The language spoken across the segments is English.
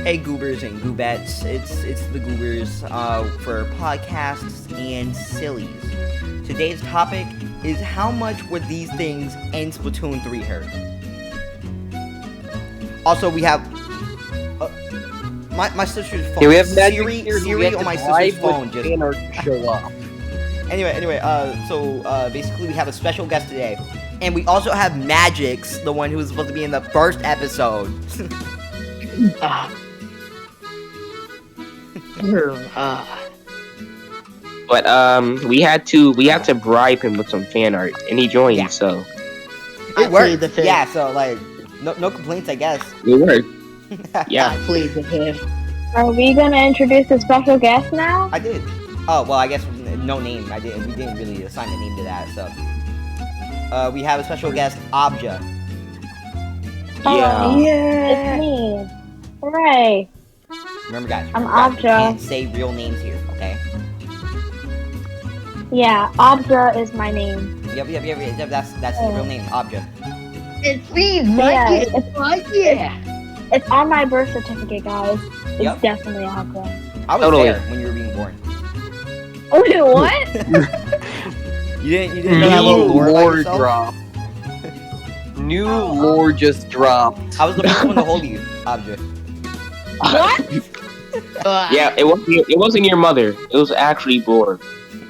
Hey Goobers and Goobettes, it's the Goobers for podcasts and sillies. Today's topic is how much were these things in Splatoon 3 hurt? Also, we have my sister's phone. Yeah, we have Siri on my sister's phone just show up. Anyway, so basically we have a special guest today, and we also have Majix, the one who was supposed to be in the first episode. But we had to bribe him with some fan art, and he joined. Yeah. So It worked. Yeah, so like no complaints, I guess. it worked. Yeah. Please, the fifth. Are we gonna introduce a special guest now? I did. Oh well, I guess no name. We didn't really assign a name to that. So we have a special guest, Obja. Yeah. It's me. Hooray! Remember, guys, I'm we Obja. can't say real names here, okay? Yeah, Obja is my name. Yep. That's the real name, Obja. It's me, Yeah, Mikey. It's on my birth certificate, guys. It's Yep. definitely Obja. I was Totally. there when you were being born. Wait, what? You didn't know that little New lore about lore yourself? drop. New lore just dropped. I was the first one to hold you, Obja. What? Yeah, it wasn't your mother. It was actually Blore.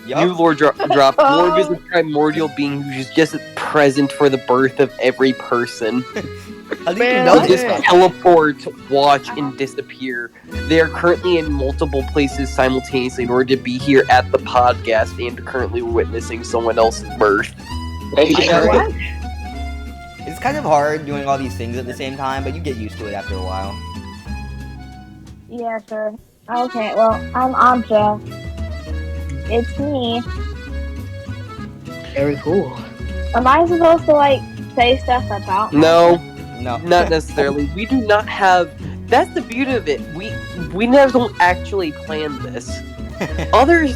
Yup. New lore dropped. Lore is a primordial being who's just present for the birth of every person. How did you Man, know They'll this? just teleport, watch, and disappear. They are currently in multiple places simultaneously in order to be here at the podcast and currently witnessing someone else's birth. What? It's kind of hard doing all these things at the same time, but you get used to it after a while. Yeah, sure. Okay, well, I'm Obja. It's me. Very cool. Am I supposed to, say stuff about No, No. not necessarily. We do not have. That's the beauty of it. We never don't actually plan this. Other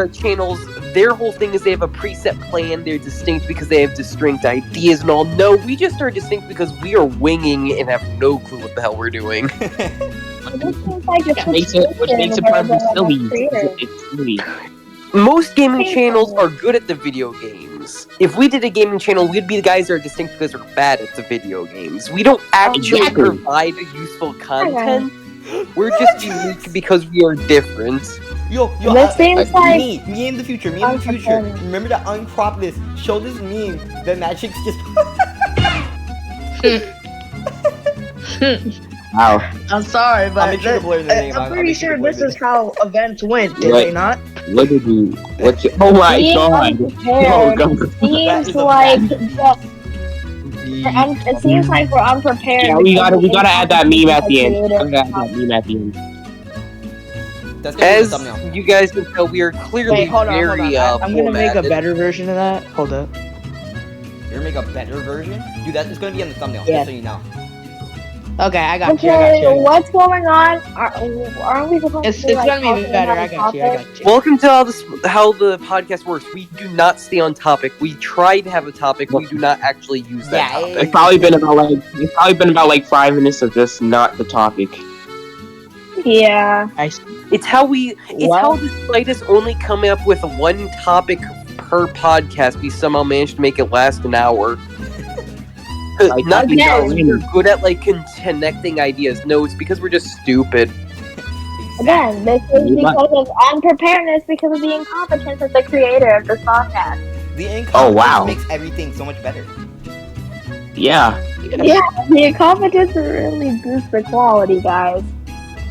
channels, their whole thing is they have a preset plan. They're distinct because they have distinct ideas and all. No, we just are distinct because we are winging and have no clue what the hell we're doing. This seems like a Which makes it probably silly. It's silly. Most gaming channels are good at the video games. If we did a gaming channel, we'd be the guys that are distinct because we're bad at the video games. We don't actually Exactly. provide useful content. We're just unique because we are different. Yo, This seems like me in the future, unprepared. Remember to uncrop this. Show this meme that Magix just. Wow. I'm sorry, but make sure to blur the name. I'm I'll pretty make sure sure to blur this the is how events went, did Right. they not? What did you? What? Oh my being god. Oh unprepared god. That seems is a like fact. it seems like we're unprepared. Yeah, we gotta add that meme at the end. Creative. We gotta add that meme at the end. That's gonna be As the thumbnail. you guys can tell, we are clearly Wait, hold on. very I'm gonna make a formatted. better version of that. Hold up. You're gonna make a better version? Dude, it's gonna be on the thumbnail, Yeah. just so you know. Okay, I got you. Okay, what's going on? Aren't we supposed It's to be gonna be talking better. about I a got you. topic? Welcome to how the podcast works. We do not stay on topic. We try to have a topic. We do not actually use that Yeah, topic. It's probably been about like 5 minutes of just not the topic. Yeah. It's how Well- how despite us only coming up with one topic per podcast, we somehow managed to make it last an hour. Like, Not because again. we're good at connecting ideas. No, it's because we're just stupid. Again, this is because of unpreparedness, because of the incompetence of the creator of this podcast. The incompetence Oh, wow. makes everything so much better. Yeah. Yeah, the incompetence really boosts the quality, guys.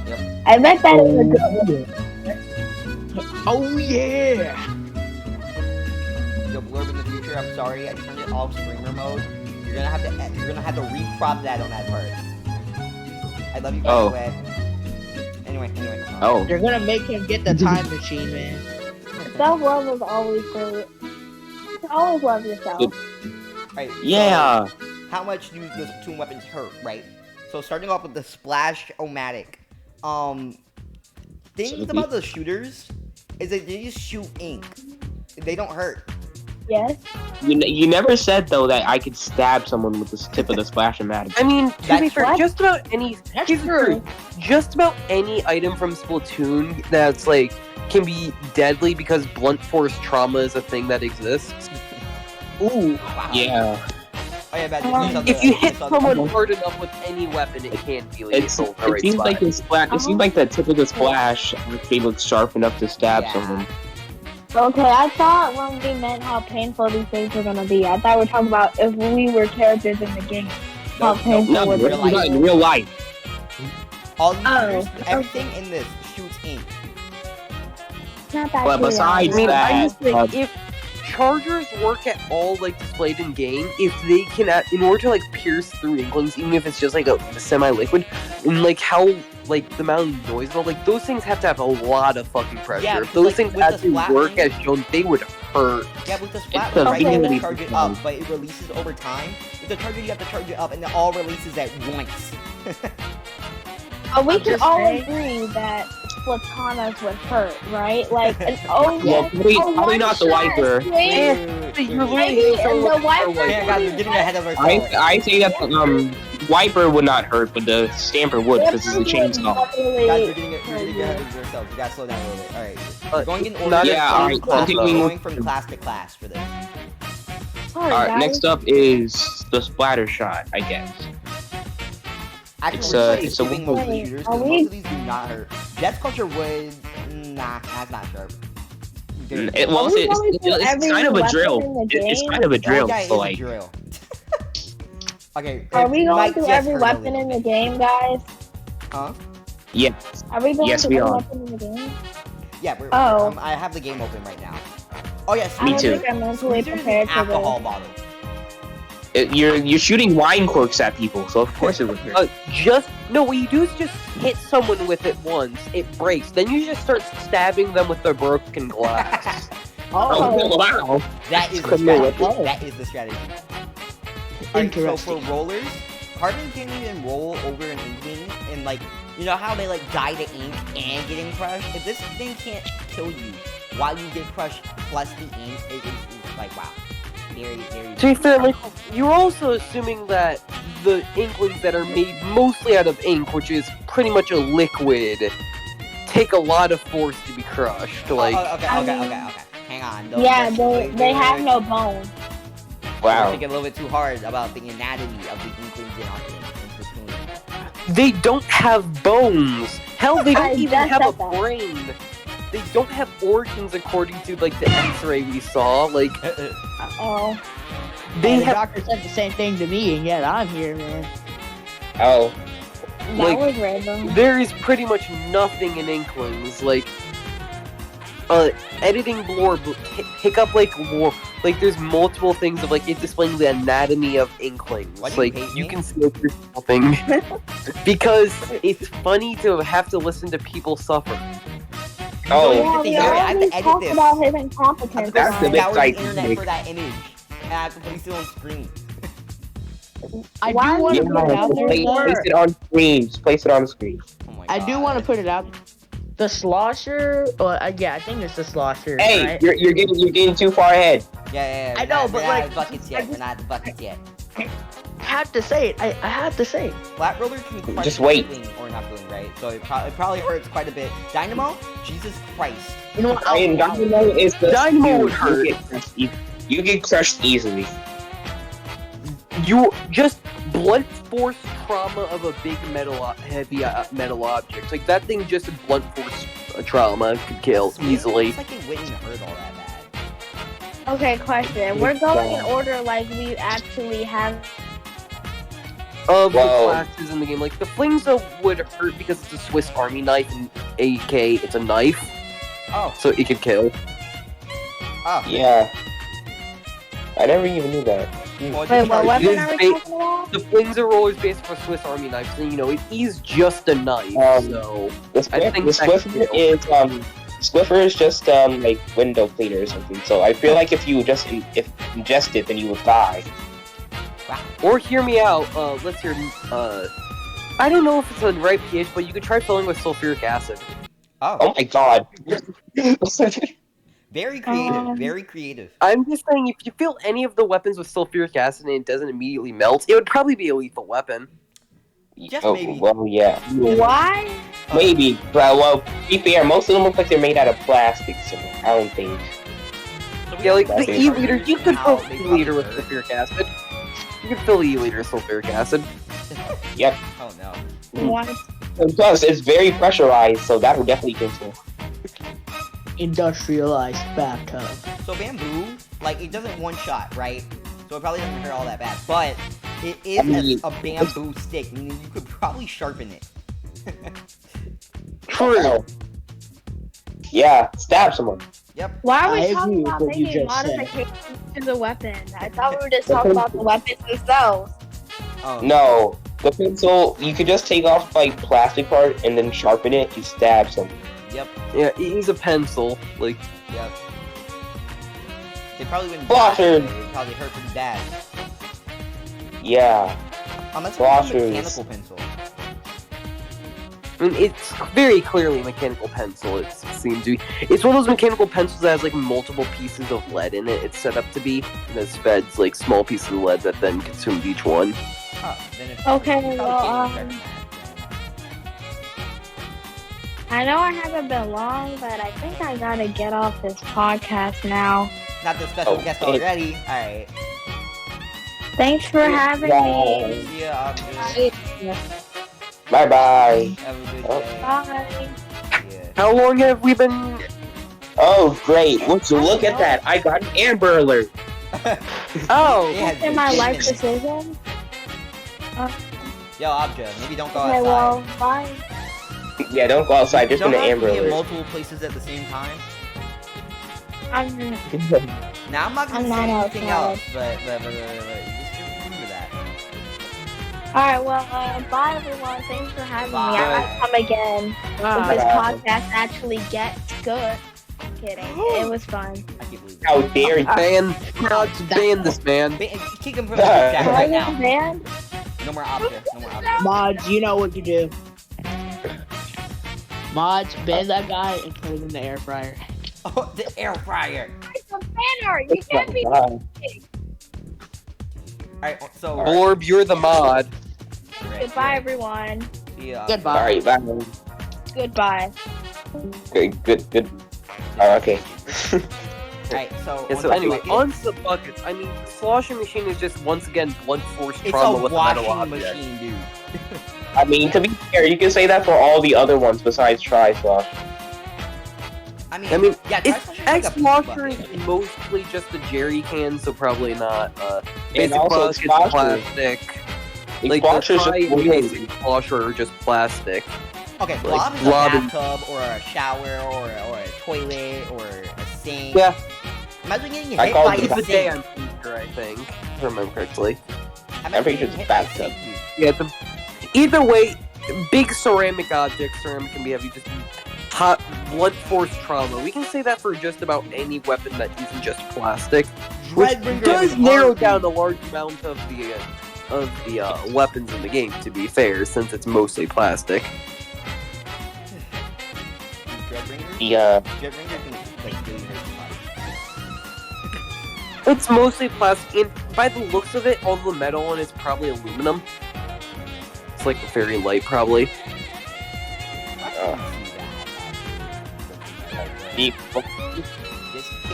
Yep. I bet that is a good one. Oh yeah. Yo, Blurb in the future, I'm sorry, I turned it off streamer mode. You're gonna have to recrop that on that part. I love you guys. Oh. Way. Anyway. Oh. You're gonna make him get the time machine, man. Self-love is always great. You always love yourself. Alright, Yeah. so, how much do the Splatoon weapons hurt, right? So starting off with the Splash-O-Matic. Things about the shooters is that they just shoot ink. They don't hurt. Yes. You never said though that I could stab someone with the tip of the splash-o-matic. I mean, to be That's fair, what? just about any That's here's the true. truth. Just about any item from Splatoon that's like can be deadly because blunt force trauma is a thing that exists. Ooh. Wow. Yeah, Oh yeah, but If you hit someone hard enough with any weapon, it can be lethal. it seems like the it seems like the tip of the splash actually looks sharp enough to stab Yeah. someone. Okay, I thought when we meant how painful these things were gonna be, I thought we were talking about if we were characters in the game. How painful No, would real it life. not in real life. all these Oh, shooters, everything in this shoots ink. Not that But serious. besides I mean, that, I just think if chargers work at all like displayed in game, if they can, in order to like pierce through inklings, even if it's just like a semi-liquid, and like how like the amount of noise and all, like those things have to have a lot of fucking pressure. Yeah, if because, those like, things with the actually splat work thing- as shown, they would hurt. Yeah, with the splat, the right, you have to ability charge it to- up, but it releases over time. With the charger, you have to charge it up, and it all releases at once. We I'm can just all saying. agree that Splatonas would hurt, right? Like, an oh well, probably not the wiper. You're literally Maybe hitting someone the with wiper a Yeah, wiper. guys, we're getting ahead of ourselves. I say that wiper would not hurt, but the stamper would because it's a chainsaw. Guys, we're getting ahead of ourselves. We gotta slow down a little bit. Alright. We're going in order. not Yeah, a alright, class, continuing though. Going from class to class for this. Alright, next up is the splatter shot, I guess. Actually, It's, we're it's a skipping most of the wait, shooters are because we- most of these do not hurt. Jet's culture would. Nah, that's not sharp. Well, Are we it's, going it's, through it's every kind of a weapon drill. in the It's game? kind of a drill. Yeah, it So is a like, drill. Okay. Are it we going might through just every hurt a weapon little in the bit. game, guys? Huh? yeah, Are we going Yes, through we every are. weapon in the game? Yeah, we're. Oh. I have the game open right now. Oh yes, Me I too. don't think I'm mentally Squeezer is an prepared for alcohol this. bottle. you're shooting wine corks at people, so of course it would hurt. What you do is just hit someone with it once, it breaks. Then you just start stabbing them with the broken glass. Oh, wow. That is the Could know strategy. what- That is the strategy. Alright, so for Interesting. rollers, Carbon can't even roll over an inkling, and like, you know how they like dye the ink and getting crushed? If this thing can't kill you while you get crushed plus the ink, it's like, wow. Very, very. To be fair, like, you're also assuming that the inklings that are made mostly out of ink, which is pretty much a liquid, take a lot of force to be crushed. Like, okay. Hang on. Yeah, they have no bone. We're Wow. thinking a little bit too hard about the anatomy of the inklings in Splatoon. they don't have bones. Hell, they I don't even just have a said that. brain. They don't have organs according to like the X-ray we saw. Like, Oh. they The have. doctor said the same thing to me, and yet I'm here, man. Oh, That Like, was random. There is pretty much nothing in inklings. Like, editing lore, hiccup like lore. Like, there's multiple things of like it displaying the anatomy of inklings. Why do you Like, hate you me? can see what you're stopping because it's funny to have to listen to people suffer. oh, Yeah, we I have to always edit talk this. about his I have incompetence. to That's the on- big scour the site internet mistake. for that image. And I have to place it on screen. I Why do want to would put it you out there. place though. it on screen. Just place it on screen. Oh my I do want to God. put it out. The slosher, yeah, I think it's the slosher. Hey, right? you're getting too far ahead. Yeah. I know, we're but, not like, at buckets yet. I We're just- not at the buckets yet. I have to say it. I have to say it. Flat roller can crush Just wait. Feeling or not feeling, right? So it probably hurts quite a bit. Dynamo, Jesus Christ. You know what? I mean, Dynamo is the Dynamo would you hurt. get crushed you get crushed easily. You just blunt force trauma of a big heavy metal object. Like that thing, just blunt force trauma could kill easily. It's like it wouldn't hurt all that bad. Okay, question. We're going in order like we actually have. Of the Whoa. classes in the game, like the flings would hurt because it's a Swiss Army knife, and AK it's a knife, Oh, so it could kill. Yeah. I never even knew that. well, Wait, what just- weapon is are we ba- talking about? The flings are always based for Swiss Army knives, and you know it is just a knife. So The I think Swiffer is Swiffer is just like window cleaner or something. So I feel like if you just ingest it, then you would die. or hear me out. Let's hear. I don't know if it's the right pH, but you could try filling with sulfuric acid. Oh my god. Very creative. Very creative. I'm just saying, if you fill any of the weapons with sulfuric acid and it doesn't immediately melt, it would probably be a lethal weapon. Just maybe. Well, yeah. Why? Maybe. But, well, to be fair, most of them look like they're made out of plastic, so I don't think. So we Yeah, like have the That's E-liter, you could how fill they the E-liter with probably sulfuric acid. You could fill the E-liter with sulfuric acid. Yep. Oh no. Why? And plus, it's very pressurized, so that would definitely cancel. Industrialized bathtub. So bamboo, like it doesn't one shot, right? So it probably doesn't hurt all that bad. But it is I mean, a bamboo stick, meaning you could probably sharpen it. True. Yeah, stab someone. Yep. Why are I we agree talking with about what you making just said. modifications to the weapon? I thought we were just talking about the weapons themselves. Oh. No, the pencil, you could just take off, like, plastic part and then sharpen it to stab someone. Yep. Yeah, use a pencil. Like, Yep. They probably wouldn't. Blocker. They'd probably hurt pretty bad. Yeah. Unless it's a Blockers. mechanical pencil. I mean, it's very clearly a mechanical pencil. It seems to be. It's one of those mechanical pencils that has like multiple pieces of lead in it. It's set up to be, and it's fed like small pieces of lead that then consumes each one. Huh. Then if Okay, you well, probably can't even I know I haven't been long, but I think I gotta get off this podcast now. Not the special Oh, guest hey. already. Alright. Thanks for having me. See ya, Obja. Bye-bye. Have a good Oh. day. Bye. Yeah. How long have we been? Oh, great. Would you look at that? I got an Amber Alert. Oh, Yeah, In my life minutes. decision. Yo, Obja, maybe don't go Okay, outside. well, bye. Yeah, don't go outside. Just don't an have Amber to be in Alert. multiple places at the same time. I'm Now I'm not gonna I'm say not anything outside. else, but just remember that. Alright, well, bye everyone. Thanks for having me. Bye. I might come again if Bye. this Bye. podcast actually gets good. Kidding. It was fun. I can't believe How that. dare you? ban this man. Kick him from the group chat right now. Man. No more Obja. No more Obja. Mods, you know what to do. Mods, ban that guy and put him in the air fryer. Oh, the air fryer. It's a banner. You can't be. Bye. Alright, so. Orb, you're the mod. Goodbye, everyone. See ya. Goodbye. Alright, bye. Goodbye. Good. Oh, okay. Alright, so. Yeah, on so the anyway, bucket, on to the buckets. I mean, sloshing machine is just once again blunt force it's trauma a with a metal washing object. machine, dude. I mean, to be fair, you can say that for all the other ones besides Tri-Slosh. I mean, I mean, yeah, It's Tri-Slash is like a X-Washer bucket. is mostly just a jerry can, so probably not. And Basic also buckets, Splasher. plastic. Like the Splasher's Tri just and weird. basic Splasher are just plastic. Okay, like, blob is a blob and- bathtub or a shower or a toilet or a sink. Yeah. Imagine getting I hit call by it a the It's a sink. day, I'm pretty sure, I think. If I remember correctly. Imagine I'm pretty getting sure hit it's by a bathtub. sink, dude. Yeah, either way, big ceramic objects, ceramic can be heavy, just hot blunt force trauma. We can say that for just about any weapon that isn't just plastic, which Dreadbringer does is narrow hard, down dude. a large amount of the weapons in the game. To be fair, since it's mostly plastic. Dreadbringer? The, Dreadbringer can like really hurt somebody. It's mostly plastic, and by the looks of it, all the metal on it's probably aluminum. It's like very light, probably. the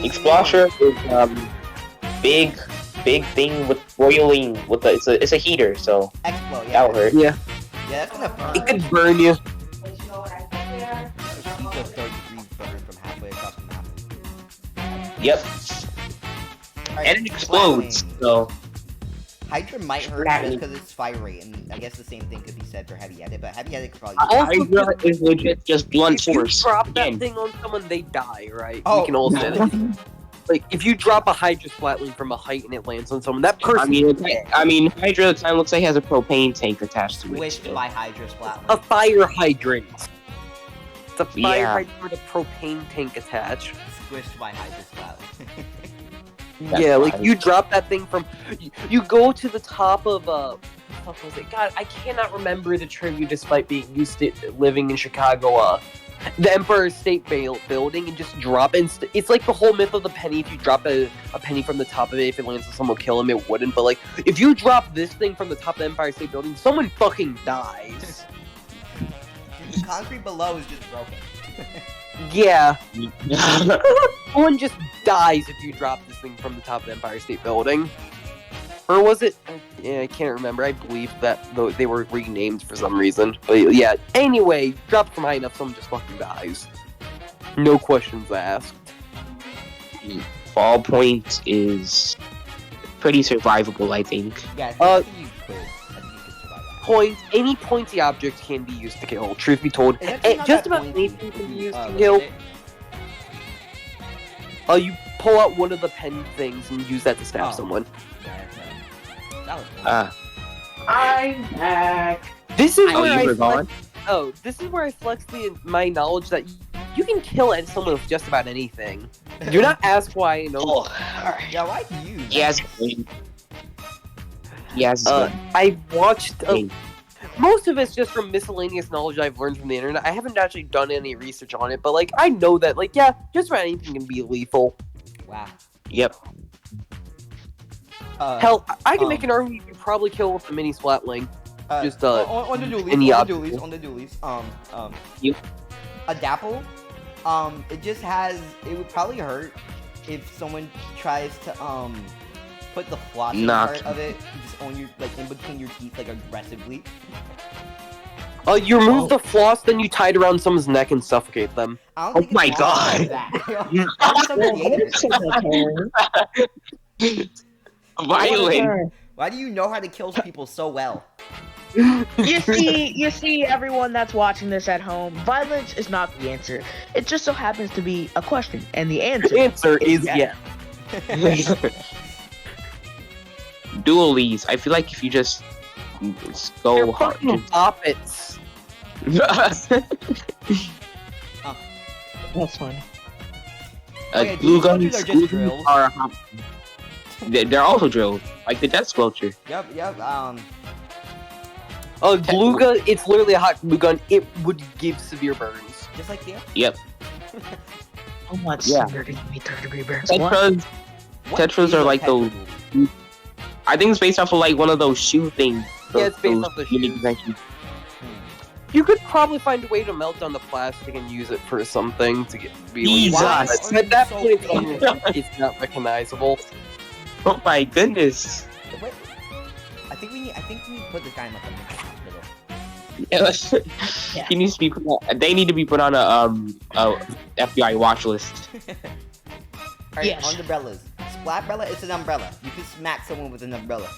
Explosion is big thing with boiling with the it's a heater, so Explode, yeah. that'll hurt. Yeah, Yeah, that's gonna burn. it could burn you. It's a 3rd-degree burn from halfway across the map. Yep, Alright, and it explodes. So Hydra might hurt Flattening. just because it's fire rate, and I guess the same thing could be said for Heavy Edit, but Heavy Edit could probably. Also, Hydra is legit just blunt If you force. drop that Again. thing on someone, they die, right? Oh. We can all say that. Like, if you drop a Hydra Splatling from a height and it lands on someone, that person. I mean, Hydra at the time looks like it has a propane tank attached to it. Squished so- by Hydra a Splatling. fire hydrant. It's a fire Yeah. hydrant with a propane tank attached. Squished by Hydra Splatling. That's yeah, like fine. you drop that thing from. You go to the top of what was it? God, I cannot remember the tribute despite being used to living in Chicago. the Empire State Building and just drop it. It's like the whole myth of the penny. If you drop a penny from the top of it, if it lands on someone, will kill him. It wouldn't. But like, if you drop this thing from the top of the Empire State Building, someone fucking dies. The concrete below is just broken. Yeah. Someone just dies if you drop this thing from the top of the Empire State Building. Or was it? Yeah, I can't remember. I believe that they were renamed for some reason. But yeah, anyway, drop from high enough, someone just fucking dies. No questions asked. Fall point is pretty survivable, I think. Yeah, I think you could. I think you could survive that. Points, any pointy object can be used to kill, truth be told. It's actually not Just that about pointy anything if can be you, used to look kill. at it. You pull out one of the pen things and use that to stab Oh. someone. Yeah, that was cool. I'm back. This is Oh, where you I were flex. gone? Oh, this is where I flex my knowledge that you can kill someone with just about anything. Do not ask why. No. Oh, Yeah, why do you? yes. Yes. I watched. Hey. Most of it's just from miscellaneous knowledge I've learned from the internet. I haven't actually done any research on it, but like I know that yeah, just about anything can be lethal. Wow. Yep. Hell, I can make an army you can probably kill with a mini splatling. Just on the dualies, any on the object. dualies, on the dualies. You- A dapple, it just has. It would probably hurt if someone tries to put the flossing Knock. part of it just on your in between your teeth aggressively. You remove the floss, then you tie it around someone's neck and suffocate them. I don't Oh think my it's possible God. to that. That's so creative. Violent. Why do you know how to kill people so well? You see, everyone that's watching this at home, violence is not the answer. It just so happens to be a question, and the answer. The answer is yes. yes. Dualies. I feel like if you just go They're hard. fucking poppets. That's funny. Okay, Glue these guns sculptures are just drills. They're also drilled, like the death sculpture. Yep. Glue gun, it's literally a hot glue gun. It would give severe burns. Just like the. Yep. How much Yeah. severe to give me third-degree burns? What? Tetras. What Tetras is are a like those. tetra? I think it's based off of like one of those shoe things. Yeah, it's based those off the unique shoes. inventions. You could probably find a way to melt down the plastic and use it for something to be Jesus. Why But are at you that so point, creative? it's not recognizable. Oh my goodness. Wait, I think we need to put this guy in like a mental hospital. Yeah. He needs to be. They need to be put on a FBI watch list. Alright, Yes. on umbrellas. Splatbrella, it's an umbrella. You can smack someone with an umbrella.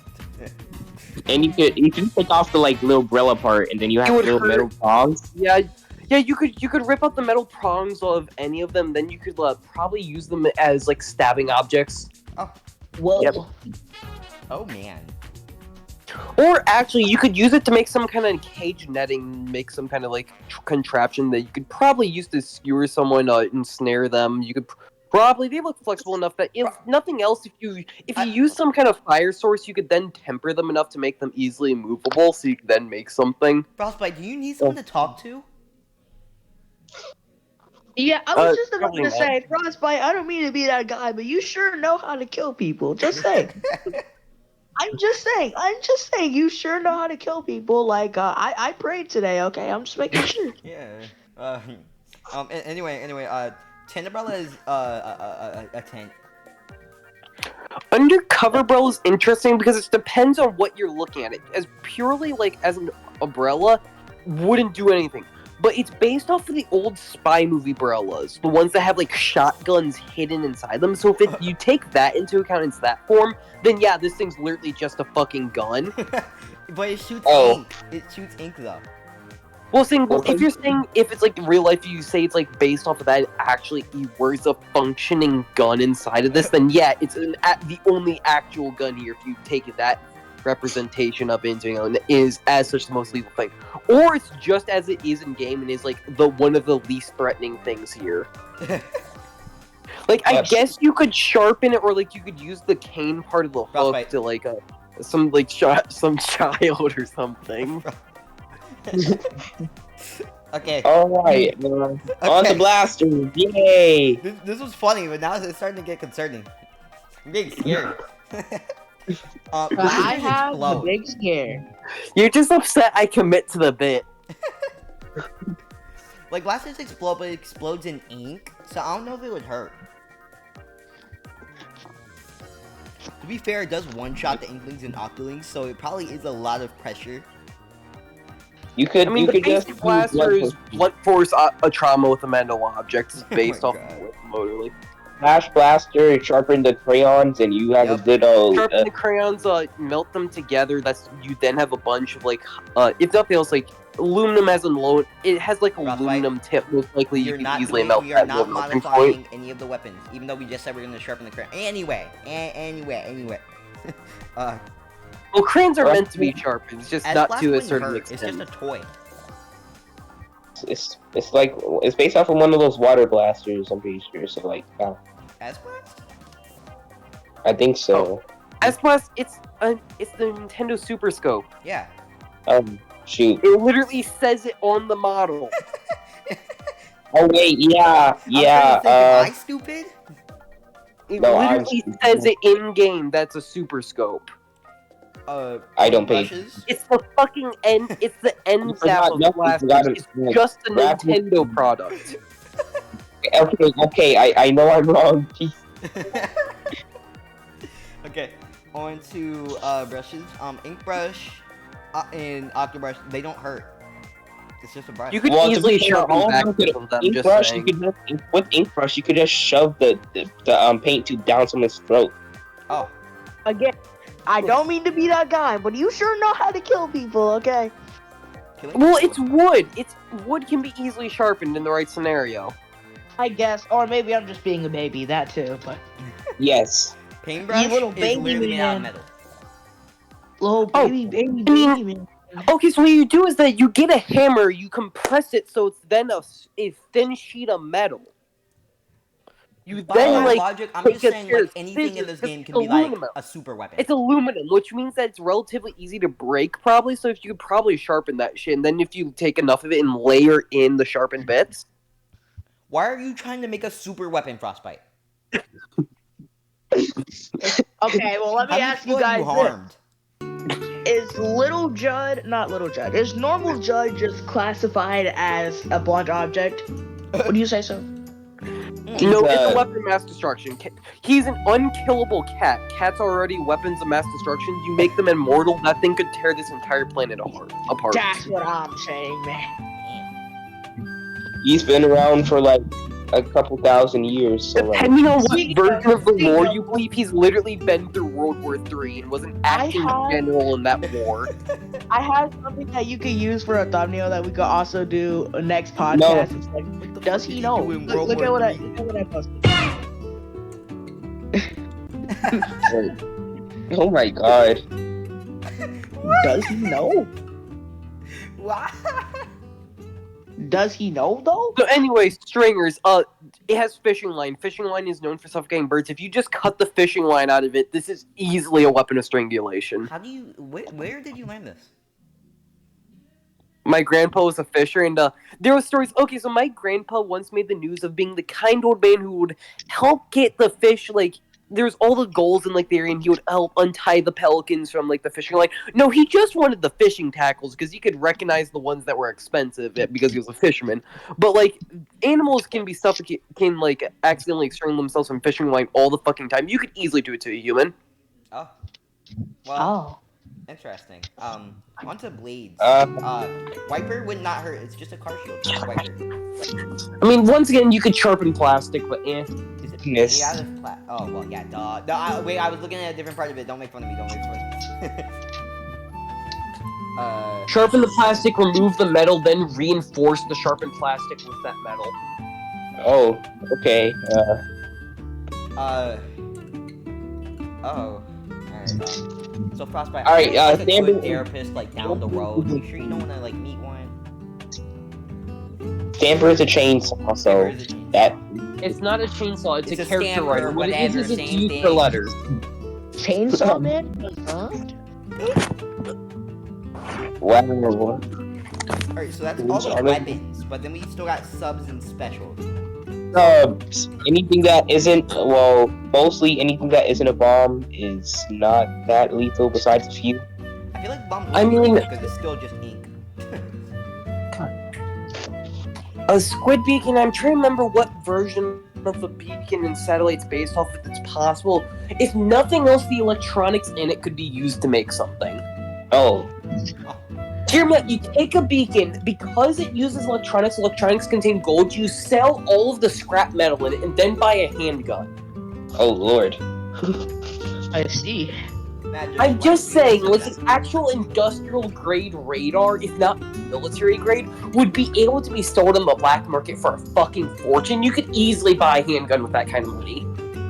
And you can take off the like little umbrella part, and then you have would little hurt. metal prongs. Yeah, you could rip out the metal prongs of any of them. Then you could probably use them as like stabbing objects. Whoa. Yep. Oh man. Or actually, you could use it to make some kind of cage netting, make some kind of like contraption that you could probably use to skewer someone, ensnare them. You could probably they look flexible enough that if nothing else, if you use some kind of fire source, you could then temper them enough to make them easily movable, so you could then make something. Frostbite, do you need someone to talk to? Yeah, I was just about probably to not. say, Frostbite, I don't mean to be that guy, but you sure know how to kill people. Just saying. I'm just saying, you sure know how to kill people. Like, I prayed today, okay? I'm just making sure. Yeah. Anyway, tent umbrella is a tent. Undercover bro is interesting because it depends on what you're looking at. It as purely like as an umbrella wouldn't do anything. But it's based off of the old spy movie umbrellas, the ones that have like shotguns hidden inside them. So if you take that into account in that form, then yeah, this thing's literally just a fucking gun. But it shoots Oh. ink. It shoots ink though. Well, if you're saying if it's like real life, you say it's like based off of that, it actually works a functioning gun inside of this, then yeah, it's the only actual gun here. If you take that representation of it, is as such the most lethal thing, or it's just as it is in game and is like the one of the least threatening things here. Like I Yes. guess you could sharpen it, or like you could use the cane part of the hook Frostbite. to like some like shot some child or something. Okay. Alright, on Okay. to blasters. Yay! This was funny, but now it's starting to get concerning. I'm getting scared. I blasters have the explode. big scare. You're just upset I commit to the bit. Like blasters explode, but it explodes in ink, so I don't know if it would hurt. To be fair, it does one-shot the Inklings and Octolings, so it probably is a lot of pressure. You could, I mean, you the could just basic blaster is blunt force a trauma with a metal object. It's Oh based my off God. of motorly. flash blaster, sharpen the crayons, and you have Yep. a good old. Sharpen the crayons, melt them together. That's you then have a bunch of like, if nothing else, like aluminum as in low. It has like Frostbite. aluminum tip. Most likely, you You're can not easily doing, melt we are that not with a melting point. modifying any of the weapons, even though we just said we're gonna sharpen the crayon. Anyway. Well, crayons are meant to be sharpened. It's just As not Flash to a wouldn't certain hurt, extent. it's just a toy. It's like it's based off of one of those water blasters. I'm pretty sure. So like, As Blast? I think so. S-Plus, it's the Nintendo Super Scope. Yeah. Shoot. It literally says it on the model. Oh wait, yeah, I was trying to think, am I stupid? It No, I'm literally stupid. says it in game. That's a Super Scope. I don't pay. Brushes? It's the fucking end. It's the end forgot cap of nothing, blasters. forgot it. It's just a Grab- Nintendo product. Okay, I know I'm wrong. Jeez. Okay, on to brushes. Ink brush and Octobrush, they don't hurt. It's just a brush. You could Well, to easily be fair, sharpen all back you could- from them. Ink Just brush, saying. you could just, with ink brush, you could just shove the paint tube down someone's throat. Oh, Again, I don't mean to be that guy, but you sure know how to kill people, okay? killing Well, people. it's wood. Wood can be easily sharpened in the right scenario. I guess, or maybe I'm just being a baby, that too, but Yes. Paintbrush You little is baby literally made out of man. metal. little Oh, baby, I mean- man. Okay, so what you do is that you get a hammer, you compress it so it's then a thin sheet of metal. You By then that like logic, I'm take just a saying pair like of anything in scissors, this 'cause game it's can be like aluminum. a super weapon. It's aluminum, which means that it's relatively easy to break, probably. So if you could probably sharpen that shit, and then if you take enough of it and layer in the sharpened bits, Why are you trying to make a super weapon, Frostbite? Okay, well let me How many ask you people have guys you this. harmed? Is Little Judd, not Little Judd, is Normal Judd just classified as a blunt object? Would you say so? He's, no, it's a weapon of mass destruction. He's an unkillable cat. Cats are already weapons of mass destruction. You make them immortal, that thing could tear this entire planet apart. That's what I'm saying, man. He's been around for like a couple thousand years. So like, Depending on what Speaking version of the speaking lore of- you believe, he's literally been through World War III and was an acting have- general in that war. I have something that you could use for a thumbnail that we could also do a next podcast. It's like, What the does fuck he did know? do in Look, World look War at what I III? look at what I posted. oh my god. Does he know? What? Does he know though? So anyway, stringers, it has fishing line. Fishing line is known for suffocating birds. If you just cut the fishing line out of it, this is easily a weapon of strangulation. How do you? Where did you learn this? My grandpa was a fisher, and there were stories. Okay, so my grandpa once made the news of being the kind old man who would help get the fish, like, there's all the gulls in, like, the area, and he would help untie the pelicans from, like, the fishing line. No, he just wanted the fishing tackles, because he could recognize the ones that were expensive, because he was a fisherman. But, like, animals can be can, like, accidentally strangle themselves from fishing line all the fucking time. You could easily do it to a human. Oh. Well, Oh. interesting. Onto blades. Uh, Wiper would not hurt. It's just a car shield. It's a wiper. I mean, once again, you could sharpen plastic, but eh. Is it Yes. made out of oh well, yeah, duh. No, wait, I was looking at a different part of it. Don't make fun of me. Don't make fun of me. Sharpen the plastic, remove the metal, then reinforce the sharpened plastic with that metal. oh, okay. Oh. Alright, so Frostbite, Alright, I feel like a Stanley- good therapist, like, down the road. You sure you don't wanna, like, meet one? Stamper is a chainsaw, so Or is it- that. It's not a chainsaw, it's It's a a character stamper, writer. What it whatever, is it's same used thing. for letters. Chainsaw Man confirmed? Wow. Alright, so that's all the Sorry. weapons, but then we still got subs and specials. Anything that isn't, well, mostly anything that isn't a bomb is not that lethal besides a few. I feel like bomb I mean- because it's still just ink. A squid beacon, I'm trying to remember what version of a beacon and satellite's based off of that's possible. If nothing else, the electronics in it could be used to make something. Oh, Hear me out, you take a beacon, because it uses electronics contain gold, you sell all of the scrap metal in it, and then buy a handgun. oh lord. I see. Imagine I'm just saying, like, that. an actual industrial grade radar, if not military grade, would be able to be sold on the black market for a fucking fortune. You could easily buy a handgun with that kind of money.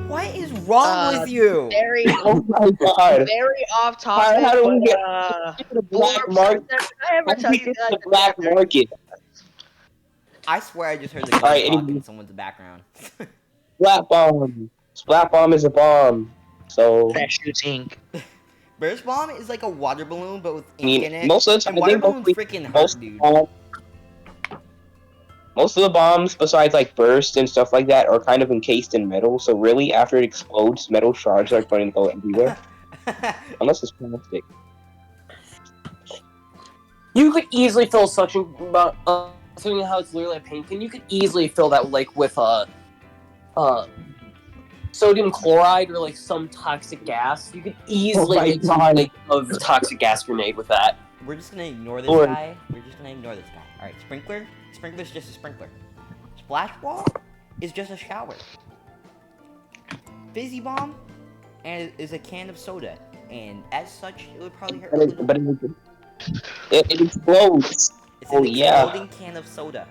What is wrong with you? Very, Oh my god. very off topic. How do we but, get to the black Forbes, market? did I ever How do tell we you get to guys the that black there- market? I swear I just heard the gun Alright, talk anyway. in someone's background. Splat bomb. Splat bomb is a bomb. So, that shoots ink? Burst bomb is like a water balloon, but with I ink in mean, it. most of the time, And water I think balloons mostly, freaking hurt, most, dude. most of the bombs, besides like burst and stuff like that, are kind of encased in metal. So really, after it explodes, metal shards are going to go everywhere. Unless it's plastic. You could easily fill suction, considering how it's literally a paint can, you could easily fill that, like, with, sodium chloride or, like, some toxic gas. You could easily my make some, God. like, of a toxic gas grenade with that. We're just gonna ignore this Lord. guy. We're just gonna ignore this guy. Alright, sprinkler? Sprinkler's just a sprinkler. Splash ball is just a shower. Fizzy bomb and is a can of soda. And as such, it would probably hurt a little. But it explodes. It's Oh, an yeah. exploding can of soda.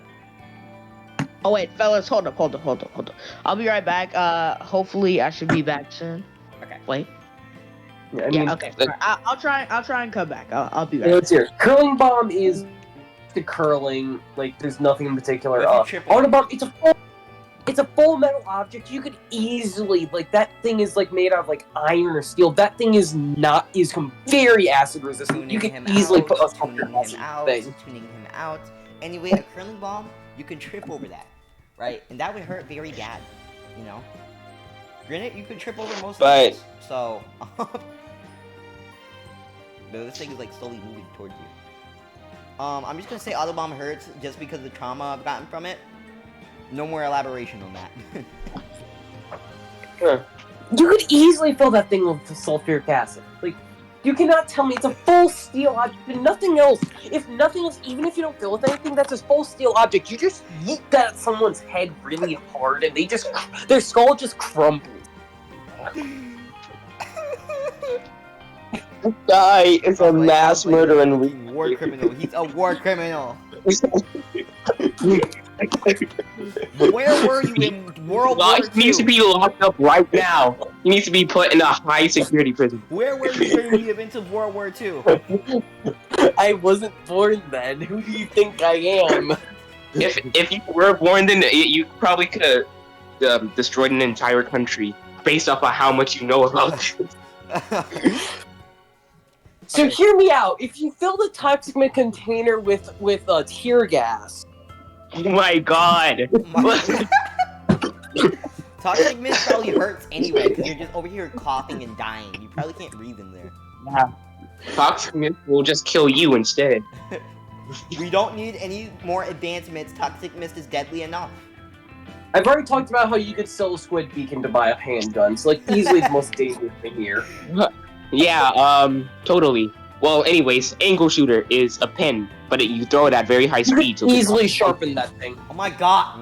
Oh wait, fellas, hold up. I'll be right back. Hopefully I should be back soon. Okay. Wait. I mean, Yeah. Okay. the- I'll try and come back. I'll be right. let's hear it. Curling bomb is the curling, like, there's nothing in particular. But if you trip Auto it- bomb, it's a full metal object. You could easily, like, that thing is, like, made out of, like, iron or steel. That thing is very acid resistant. Tuning You could him easily out, put a tuning him out, thing. tuning him out. Anyway, a curling bomb, you can trip over that, right? And that would hurt very bad, you know? Granted, you could trip over most But- things, so... but this thing is, like, slowly moving towards you. I'm just gonna say auto bomb hurts just because of the trauma I've gotten from it. No more elaboration on that. You could easily fill that thing with sulfuric acid. Like, you cannot tell me it's a full steel object and nothing else. If nothing else, even if you don't fill with anything, that's a full steel object. You just yeet that at someone's head really hard and their skull just crumbles. This guy is a Like, mass like a murderer and fucking war criminal. He's a war criminal. Where were you in World War He needs to II? be locked up right now. He needs to be put in a high security prison. Where were you during the events of World War II? I wasn't born then. Who do you think I am? If you were born then, you probably could have destroyed an entire country based off of how much you know about it. So Okay. hear me out. If you fill the toxic container with tear gas, Oh my god. Toxic mist probably hurts anyway because you're just over here coughing and dying. You probably can't breathe in there. Toxic mist will just kill you instead. We don't need any more advancements. Toxic mist is deadly enough. I've already talked about how you could sell a squid beacon to buy a handgun. So, like, easily the most dangerous thing here. Yeah, totally. Well, anyways, angle shooter is a pen, but you throw it at very high You speed. could easily sharpen that thing. Oh my god.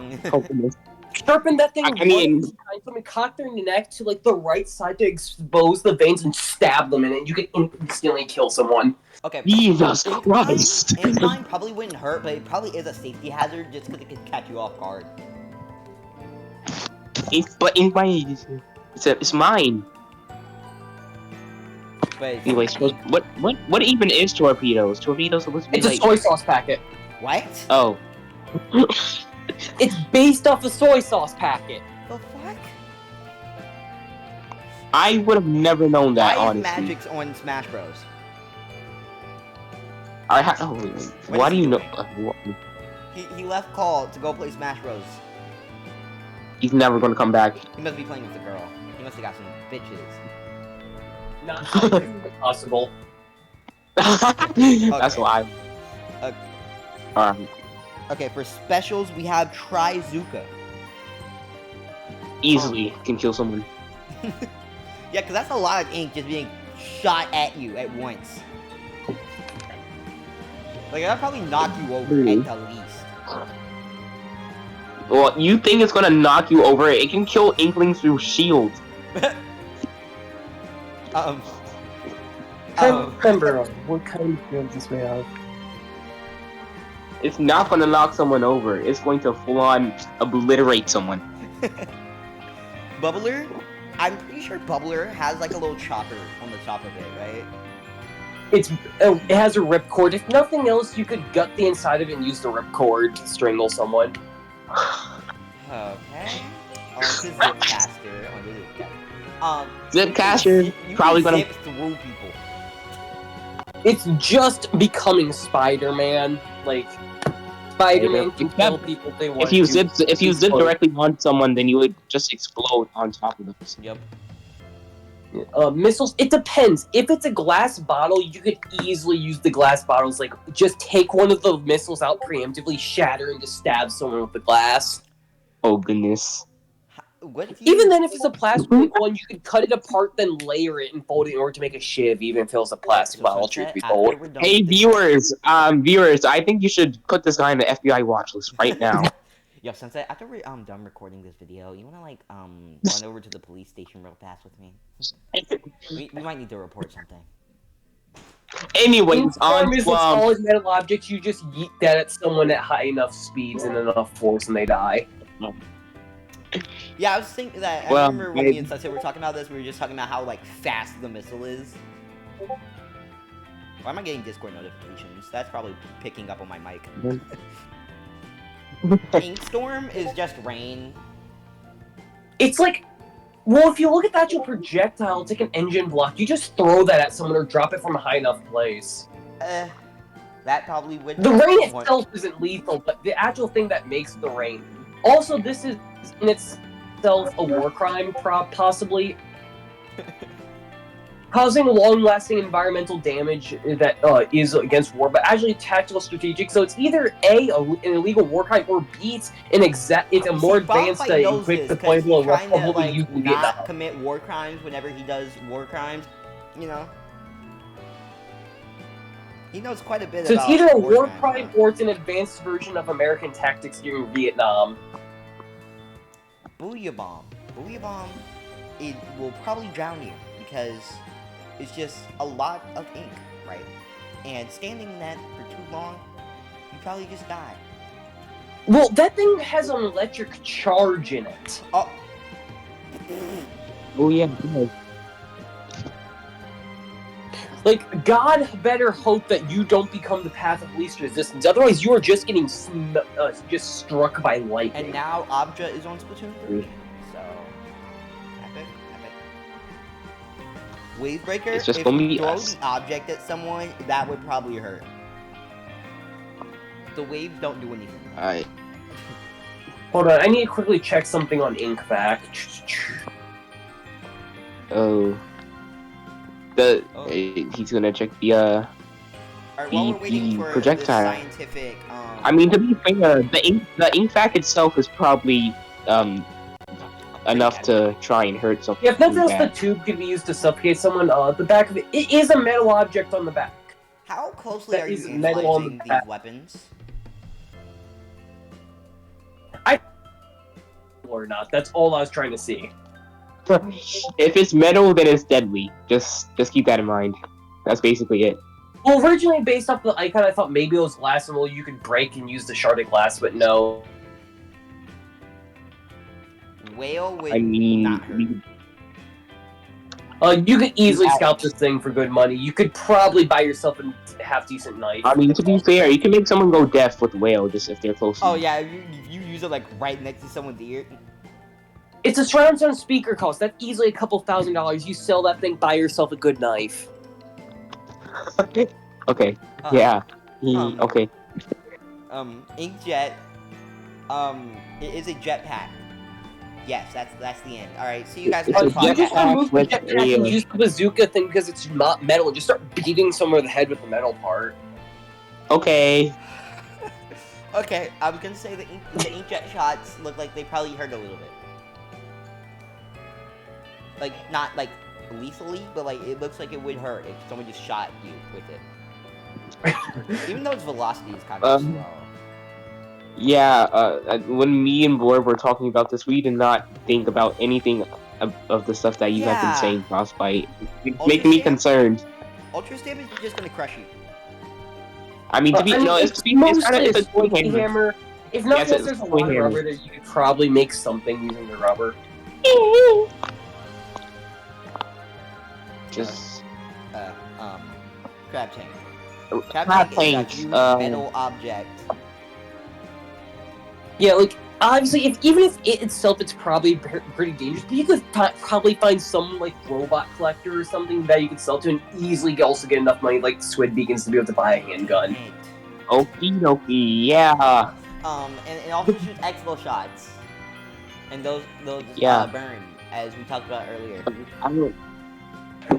Sharpen that thing. I mean- Something cock their neck to like the right side to expose the veins and stab them in it. You could instantly kill someone. Okay. Jesus Ink Christ. Ink mine probably wouldn't hurt, but it probably is a safety hazard just because it could catch you off guard. But in my, it's mine. But Anyways, what even is torpedoes? Torpedoes supposed to be It's a like soy sauce packet. what? oh. It's based off a soy sauce packet. The fuck? I would have never known that, Why is honestly. Majix on Smash Bros? Why do you know? He left call to go play Smash Bros. He's never gonna come back. He must be playing with a girl. He must have got some bitches. Not possible. That's why. Okay, for specials we have Tryzuka. Easily can kill someone. Yeah, because that's a lot of ink just being shot at you at once. Like, that'll probably knock you over at the least. Well, you think it's gonna knock you over? It can kill Inklings through shield. Remember, what kind of shield this may have? It's not gonna knock someone over. It's going to full-on obliterate someone. Bubbler? I'm pretty sure Bubbler has like a little chopper on the top of it, right? It has a ripcord. If nothing else, you could gut the inside of it and use the ripcord to strangle someone. Okay. This is Zipcaster. Zipcaster probably gonna zip through people. It's just becoming Spider-Man. Like, Spider-Man can kill people if they want If you to. zip directly on someone, then you would just explode on top of them. Yep. Missiles, it depends. If it's a glass bottle, you could easily use the glass bottles. Like, just take one of the missiles out preemptively, shatter, and just stab someone with the glass. Oh goodness. What if you... Even then, if it's a plastic one, you could cut it apart, then layer it and fold it in order to make a shiv, even if it was a plastic bottle, truth be told. Hey viewers, I think you should put this guy in the FBI watch list right now. Yo, Sensei, after we're done recording this video, you wanna like run over to the police station real fast with me? We might need to report something. Anyways, on to solid metal objects, you just yeet that at someone at high enough speeds and enough force, and they die. Yeah, I was thinking that. I remember when me and Sensei were talking about this, we were just talking about how like fast the missile is. Why am I getting Discord notifications? That's probably picking up on my mic. Inkstorm is just rain. It's like, well, if you look at the actual projectile, it's like an engine block. You just throw that at someone or drop it from a high enough place. That probably would. The rain itself isn't lethal, but the actual thing that makes the rain. Also, this is in itself a war crime, possibly. Causing long-lasting environmental damage that is against war, but actually tactical strategic. So it's either an illegal war crime, or B, it's a more advanced quick deployable probably used in not Vietnam. commit war crimes whenever he does war crimes, you know. He knows quite a bit So about it's either a war crime, crime or it's an advanced version of American tactics during Vietnam. Booyah Bomb. Booyah Bomb, it will probably drown you because it's just a lot of ink, right? And standing in that for too long, you probably just die. Well, that thing has an electric charge in it. Oh. Oh yeah. Like, God better hope that you don't become the path of least resistance. Otherwise, you are just getting just struck by lightning. And now Obja is on Splatoon 3. So, epic. Wavebreaker, It's just if gonna you be throw us. the object at someone, that would probably hurt. The waves don't do anything. Alright. Hold on, I need to quickly check something on Inkback. Oh. He's gonna check the Alright, while we're waiting the for projectile. this scientific, I mean, to be fair, the ink fact itself is probably enough to try and hurt something. Yeah, if nothing else, the bad. tube could be used to suffocate someone. The back of it is a metal object on the back. how closely that are you is metal on the analyzing these back. weapons? Or not. That's all I was trying to see. If it's metal, then it's deadly. Just keep that in mind. That's basically it. Well, originally based off the icon, I thought maybe it was glass and well, you could break and use the shard of glass, but no. Whale would I mean, not hurt. You could easily scalp this thing for good money. You could probably buy yourself a half-decent knife. I mean, to be fair, you can make someone go deaf with whale just if they're close. Oh yeah, if you use it like right next to someone's ear. It's a surround sound speaker cost. That's easily a couple $1,000s. You sell that thing, buy yourself a good knife. Okay. Yeah. Okay. Inkjet, it is a jetpack. Yes, that's the end. All right, see you guys It's a next You podcast. just jetpack remove the with jetpack and a- use the bazooka thing because it's not metal. Just start beating someone over the head with the metal part. Okay. Okay, I was gonna say the inkjet shots look like they probably hurt a little bit. Like, not like lethally, but like it looks like it would hurt if someone just shot you with it. Even though its velocity is kind of slow. Yeah, when me and Blorb were talking about this, we did not think about anything of the stuff that you have been Yeah. saying, Frostbite. It's Ultra making me Stamp? concerned. Ultra Stamp is just gonna crush you. I mean, to be no, it's mostly kind of a it's a spiky hammer. hammer. If nothing Yes, else, it's there's a toy lot of hammer. rubber that you could probably make something using the rubber. Just Crab Tank. Crab Crab Tank is a Tank, huge metal object. Yeah, like obviously, even if it itself, it's probably pretty dangerous. But you could probably find some like robot collector or something that you could sell to, and easily also get enough money, like Squid Beacons, to be able to buy a handgun. okie dokie, yeah. And also shoots expo shots. And those Yeah. burn, as we talked about earlier. I don't.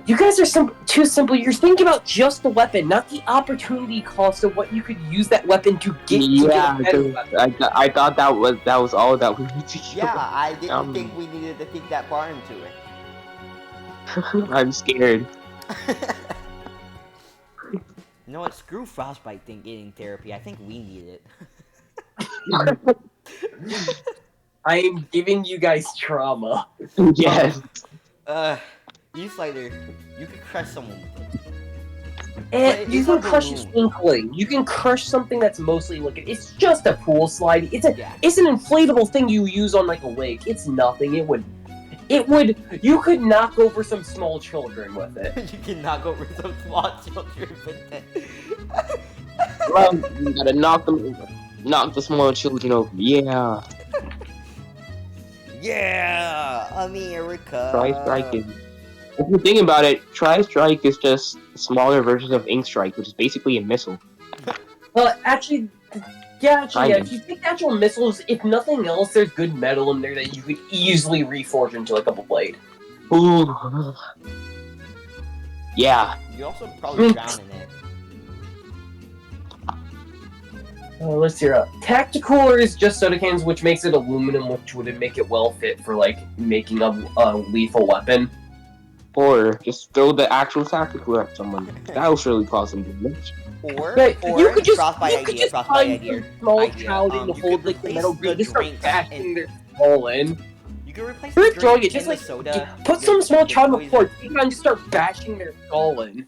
You guys are too simple. You're thinking about just the weapon, not the opportunity cost of what you could use that weapon to get. Yeah, to get a better weapon. I thought that was all that we need to do. Yeah, I didn't think we needed to think that far into it. I'm scared. You know what? Screw Frostbite thing getting therapy. I think we need it. I am giving you guys trauma. Yes. You Slider, you could crush someone with it. And you it's can a crush a balloon. inkling. You can crush something that's mostly like it's just a pool slide. It's Yeah. it's an inflatable thing you use on like a lake. It's nothing. It would you could knock over some small children with it. You can knock over some small children with it. Well, you gotta knock the small children over. Yeah. Yeah, America. Tri-Strike is. If you think about it, Tri-Strike is just smaller versions of Ink Strike, which is basically a missile. Well, actually, yeah. Kinda. If you think actual missiles, if nothing else, there's good metal in there that you could easily reforge into like a blade. Ooh. Yeah. You also probably drown in it. Let's hear it. Tactical is just soda cans, which makes it aluminum, which would make it well fit for like making a lethal weapon. Or just throw the actual tactical at someone. That'll surely cause some damage. Or you could just frostbite idea. find Idea. some small Idea. child in You to hold could like the replace metal the green, just start drinks bashing and- their skull in. You can replace You're the throwing drink it just and like the soda. put with- some small with child poison. before and just start bashing their skull in.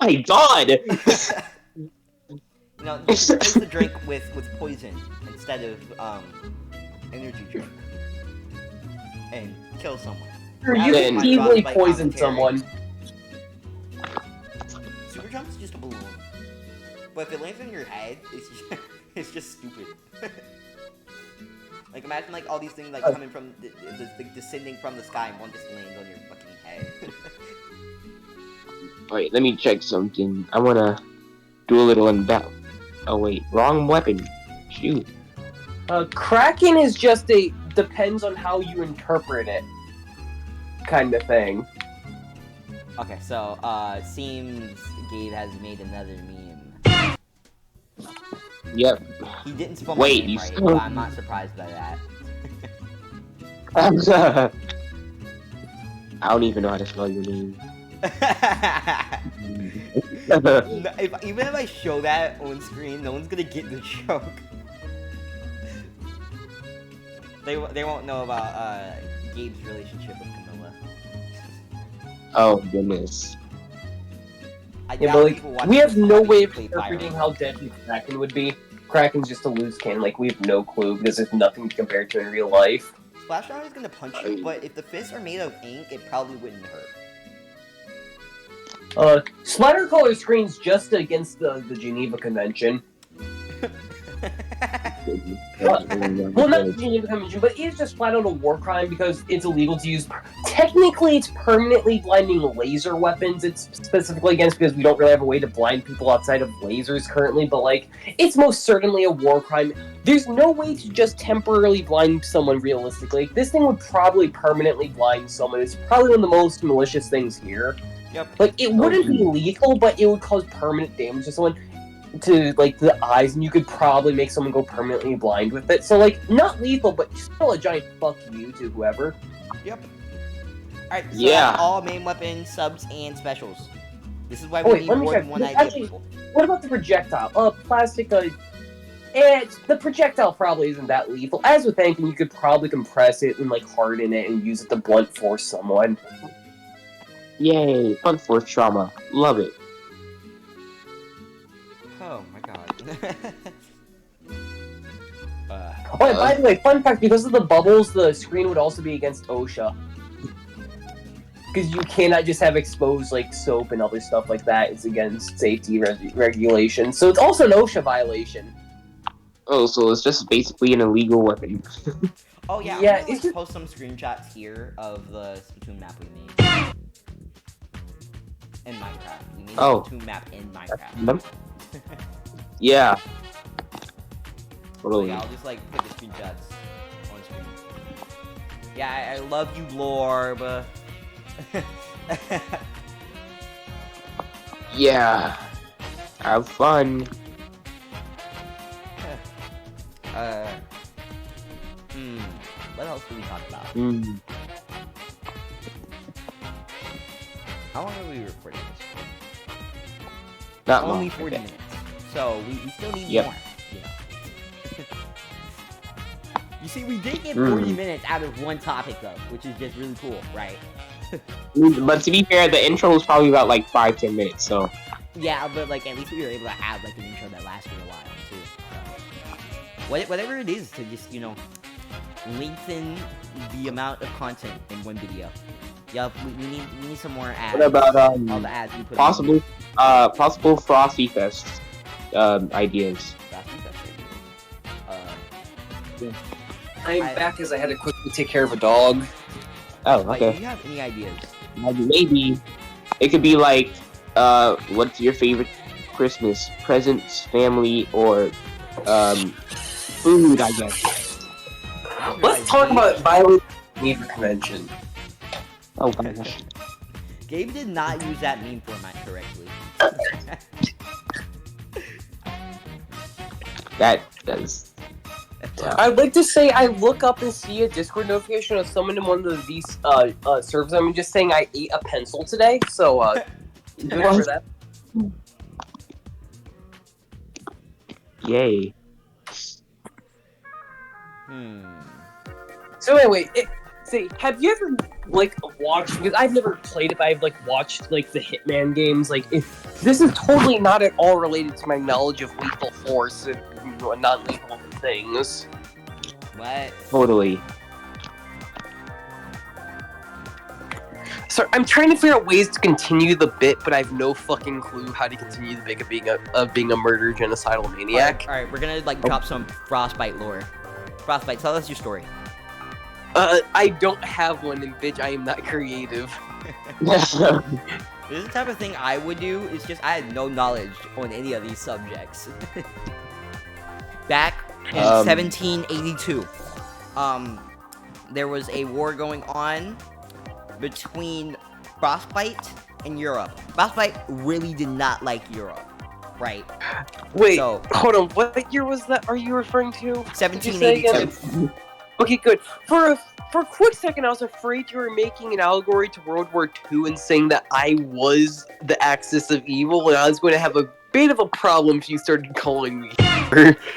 My God! No, you can replace the drink with poison instead of energy drink, and kill someone. Or That you was can my easily Frostbite poison commentary. someone. Super jump's just a balloon, but if it lands on your head, it's just stupid. Like imagine like all these things like coming from descending from the sky, and one just lands on your fucking head. Wait, let me check something. I wanna do a little unbound. Oh wait, wrong weapon. Shoot. Kraken is just depends on how you interpret it, kind of thing. Okay, so seems Gabe has made another meme. Yep. He didn't spell Wait, my name you right, still- but I'm not surprised by that. I don't even know how to spell your name. Even if I show that on screen, no one's gonna get the joke. They won't know about Gabe's relationship with Camilla. Oh goodness. I Yeah, doubt but like, people watching we have this no probably way of play interpreting Pyro. how deadly Kraken would be. Kraken's just a loose cannon. Like we have no clue because there's nothing to compare to in real life. Splash Round is gonna punch you, but if the fists are made of ink, it probably wouldn't hurt. Splatter color screens just against the Geneva Convention. Well, not continuing the convention, but it's just flat out a war crime because it's illegal to use. Technically, it's permanently blinding laser weapons. It's specifically against because we don't really have a way to blind people outside of lasers currently. But like, it's most certainly a war crime. There's no way to just temporarily blind someone realistically. This thing would probably permanently blind someone. It's probably one of the most malicious things here. Yep. Like, it wouldn't be lethal, but it would cause permanent damage to someone. To like the eyes, and you could probably make someone go permanently blind with it. So like, not lethal, but still a giant fuck you to whoever. Yep. Alright, so Yeah. that's all main weapons, subs, and specials. This is why Oh, we wait, need let me more check. than one idea, Actually- people. What about the projectile? Plastic. The projectile probably isn't that lethal. As with anything, you could probably compress it and like harden it and use it to blunt force someone. Yay, fun force trauma. Love it. Oh my god. Oh, and by the way, fun fact: because of the bubbles, the screen would also be against OSHA. Because you cannot just have exposed like soap and other stuff like that. It's against safety regulations, so it's also an OSHA violation. Oh, so it's just basically an illegal weapon. Oh yeah, Yeah, I'm gonna it's just- post some screenshots here of the Splatoon map we made. In Minecraft. We made a Oh. Splatoon map in Minecraft. Yeah. So Totally. yeah, I'll just like put the screenshots on screen. Yeah, I love you, Lorb. Yeah. Have fun. What else do we talk about? Mm. How long are we recording this for? Not Only long. 40 Okay. minutes. So we still need Yep. more, you know. You see, we did get 40 minutes out of one topic though, which is just really cool, right? But to be fair, the intro was probably about like 5-10 minutes, so. Yeah, but like at least we were able to have like an intro that lasted a while too. So. Whatever it is to just, you know, lengthen the amount of content in one video. Yeah, we need some more ads. What about all the ads we put possible Frosty Fest ideas? I'm I- back as I had to quickly take care of a dog. Oh, Like, okay. do you have any ideas? Maybe it could be like, what's your favorite Christmas presents, family, or food? I guess. Let's talk about violent behavior convention. Oh gosh. Gabe did not use that meme format correctly. That does. I'd like to say I look up and see a Discord notification of someone in one of these servers. I'm just saying I ate a pencil today, so good for that. Yay. So anyway, have you ever like watched? Because I've never played it, but I've like watched like the Hitman games. Like, this is totally not at all related to my knowledge of lethal force and non-lethal things. What? Totally. So I'm trying to figure out ways to continue the bit, but I have no fucking clue how to continue the bit of being a murder genocidal maniac. Alright, we're gonna like drop some Frostbite lore. Frostbite, tell us your story. I don't have one, and bitch, I am not creative. This is the type of thing I would do. It's just I had no knowledge on any of these subjects. Back in 1782, there was a war going on between Frostbite and Europe. Frostbite really did not like Europe, right? Wait, So- hold on. What year was that? Are you referring to? Did you say 1782. again? Okay, good. For a quick second, I was afraid you were making an allegory to World War II and saying that I was the axis of evil, and I was going to have a bit of a problem if you started calling me.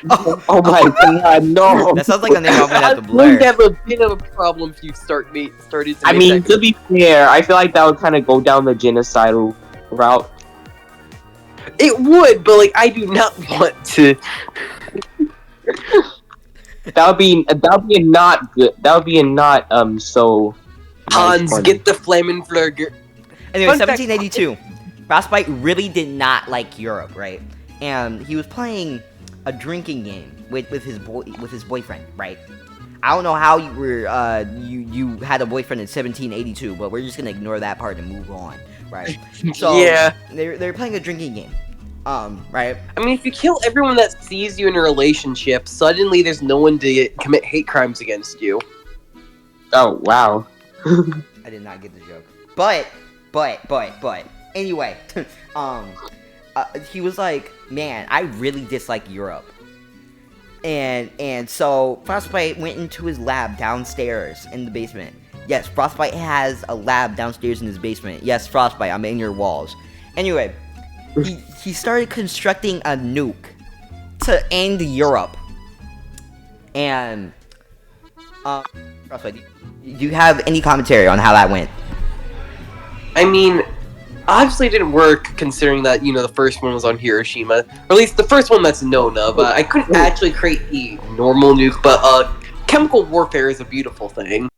Oh my god, no! That sounds like the name I'm gonna I have was to going to blur. have a bit of a problem if you started to I make mean, that to be fair, I feel like that would kind of go down the genocidal route. It would, but like I do not want to. That would be a not good. That would be a not so. Hans, funny. get the Flammenflurger. Anyway, Fun fact- 1782. Frostbite really did not like Europe, right? And he was playing a drinking game with his boyfriend, right? I don't know how you were you had a boyfriend in 1782, but we're just gonna ignore that part and move on, right? So Yeah. they're playing a drinking game, right? I mean, if you kill everyone that sees you in a relationship, suddenly there's no one to commit hate crimes against you. Oh wow. I did not get the joke, but anyway, he was like, man, I really dislike Europe. And so Frostbite went into his lab downstairs in the basement. Yes, Frostbite has a lab downstairs in his basement. Yes, Frostbite, I'm in your walls. Anyway, he started constructing a nuke to end Europe. And Frostbite, do you have any commentary on how that went? I mean, obviously it didn't work considering that, the first one was on Hiroshima. Or at least the first one that's known of. I couldn't actually create a normal nuke, but chemical warfare is a beautiful thing.